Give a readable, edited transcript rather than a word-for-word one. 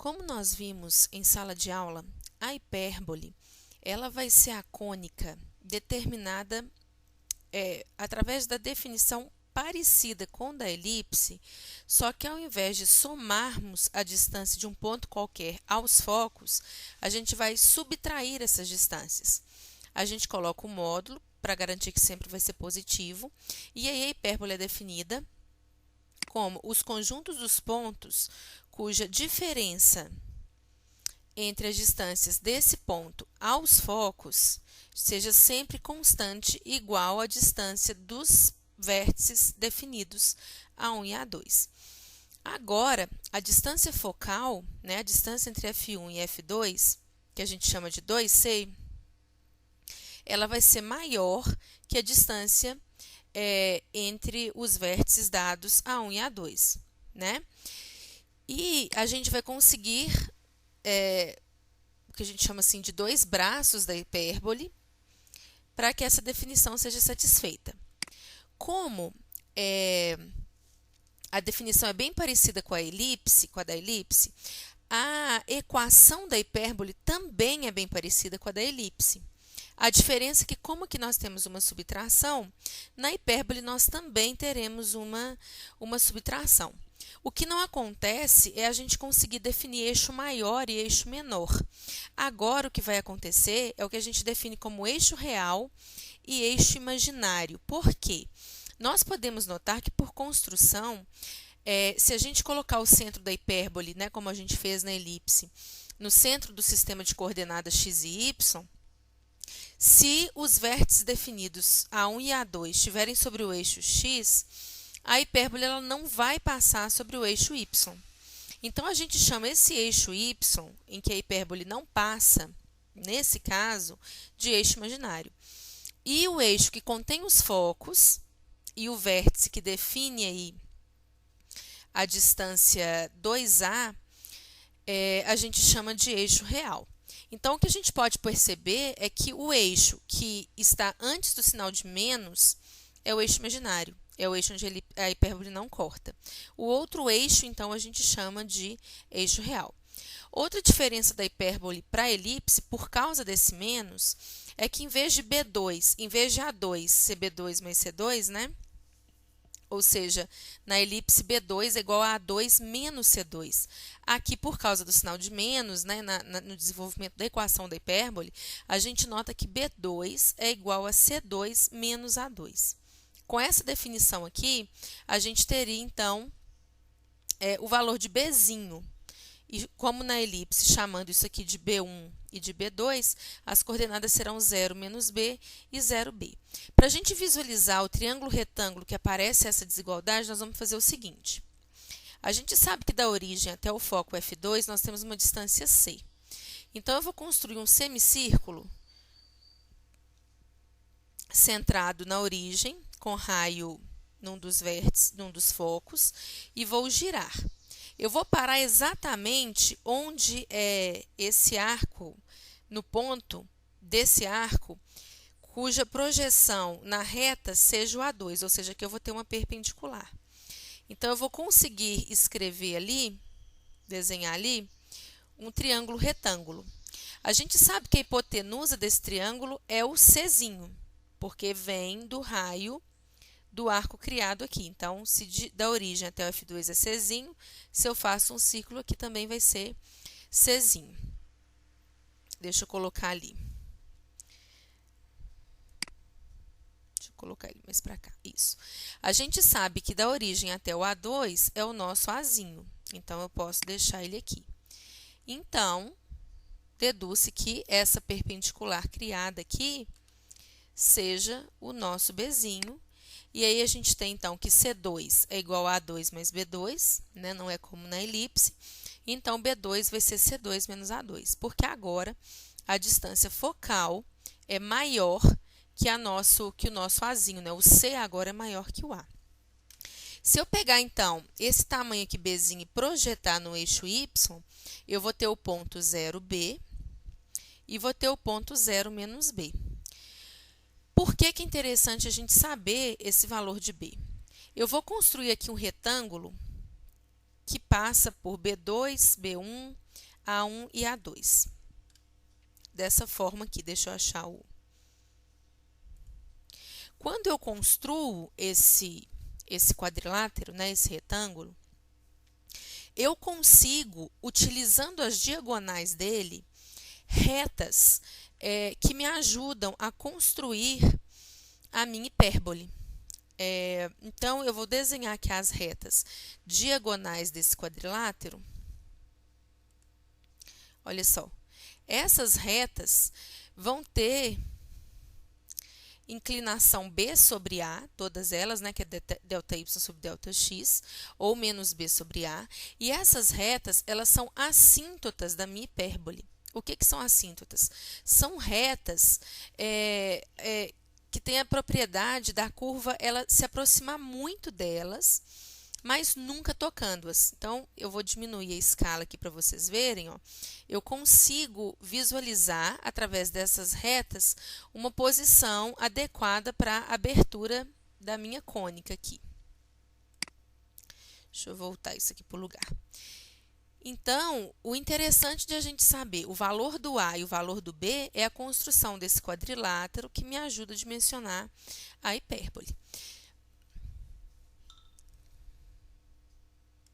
Como nós vimos em sala de aula, a hipérbole ela vai ser a cônica determinada através da definição parecida com a da elipse, só que ao invés de somarmos a distância de um ponto qualquer aos focos, a gente vai subtrair essas distâncias. A gente coloca o módulo para garantir que sempre vai ser positivo, e aí a hipérbole é definida como os conjuntos dos pontos cuja diferença entre as distâncias desse ponto aos focos seja sempre constante igual à distância dos vértices definidos A1 e A2. Agora, a distância focal, a distância entre F1 e F2, que a gente chama de 2C, ela vai ser maior que a distância entre os vértices dados A1 e A2, E a gente vai conseguir o que a gente chama assim de dois braços da hipérbole para que essa definição seja satisfeita. Como a definição é bem parecida com a da elipse, a equação da hipérbole também é bem parecida com a da elipse. A diferença é que, como que nós temos uma subtração, na hipérbole nós também teremos uma subtração. O que não acontece é a gente conseguir definir eixo maior e eixo menor. Agora, o que vai acontecer é o que a gente define como eixo real e eixo imaginário. Por quê? Nós podemos notar que, por construção, se a gente colocar o centro da hipérbole, como a gente fez na elipse, no centro do sistema de coordenadas x e y, se os vértices definidos A1 e A2 estiverem sobre o eixo x, a hipérbole ela não vai passar sobre o eixo y. Então, a gente chama esse eixo y, em que a hipérbole não passa, nesse caso, de eixo imaginário. E o eixo que contém os focos e o vértice que define aí a distância 2A, a gente chama de eixo real. Então, o que a gente pode perceber é que o eixo que está antes do sinal de menos é o eixo imaginário, é o eixo onde a hipérbole não corta. O outro eixo, então, a gente chama de eixo real. Outra diferença da hipérbole para a elipse, por causa desse menos, é que em vez de A2 ser B2 mais C2, ou seja, na elipse B2 é igual a A2 menos C2. Aqui, por causa do sinal de menos, no desenvolvimento da equação da hipérbole, a gente nota que B2 é igual a C2 menos A2. Com essa definição aqui, a gente teria, então, o valor de Bzinho. E como na elipse, chamando isso aqui de B1 e de B2, as coordenadas serão 0, menos B e 0B. Para a gente visualizar o triângulo retângulo que aparece essa desigualdade, nós vamos fazer o seguinte. A gente sabe que da origem até o foco F2, nós temos uma distância C. Então, eu vou construir um semicírculo centrado na origem, com raio num dos vértices, num dos focos, e vou girar. Eu vou parar exatamente onde é esse arco, no ponto desse arco, cuja projeção na reta seja o A2, ou seja, que eu vou ter uma perpendicular. Então, eu vou conseguir escrever ali, desenhar ali, um triângulo retângulo. A gente sabe que a hipotenusa desse triângulo é o Czinho, porque vem do raio do arco criado aqui. Então, se da origem até o F2 é Czinho, se eu faço um círculo aqui também vai ser Czinho. Deixa eu colocar ali. Deixa eu colocar ele mais para cá. Isso. A gente sabe que da origem até o A2 é o nosso Azinho. Então, eu posso deixar ele aqui. Então, deduz-se que essa perpendicular criada aqui seja o nosso Bzinho. E aí, a gente tem, então, que C2 é igual a A2 mais B2, não é como na elipse. Então, B2 vai ser C2 menos A2, porque agora a distância focal é maior que o nosso Azinho, O C agora é maior que o A. Se eu pegar, então, esse tamanho aqui, Bzinho, e projetar no eixo Y, eu vou ter o ponto 0B e vou ter o ponto 0 menos B. Por que é interessante a gente saber esse valor de B? Eu vou construir aqui um retângulo que passa por B2, B1, A1 e A2. Dessa forma aqui, deixa eu achar o... Quando eu construo esse quadrilátero, né, esse retângulo, eu consigo, utilizando as diagonais dele, retas que me ajudam a construir a minha hipérbole. Então, eu vou desenhar aqui as retas diagonais desse quadrilátero. Olha só, essas retas vão ter inclinação B sobre A, todas elas, né, que é ΔY sobre ΔX, ou menos B sobre A, e essas retas, elas são assíntotas da minha hipérbole. O que são assíntotas? São retas que têm a propriedade da curva ela se aproximar muito delas, mas nunca tocando-as. Então, eu vou diminuir a escala aqui para vocês verem. Ó. Eu consigo visualizar, através dessas retas, uma posição adequada para a abertura da minha cônica aqui. Deixa eu voltar isso aqui para o lugar. Então, o interessante de a gente saber o valor do A e o valor do B é a construção desse quadrilátero que me ajuda a dimensionar a hipérbole.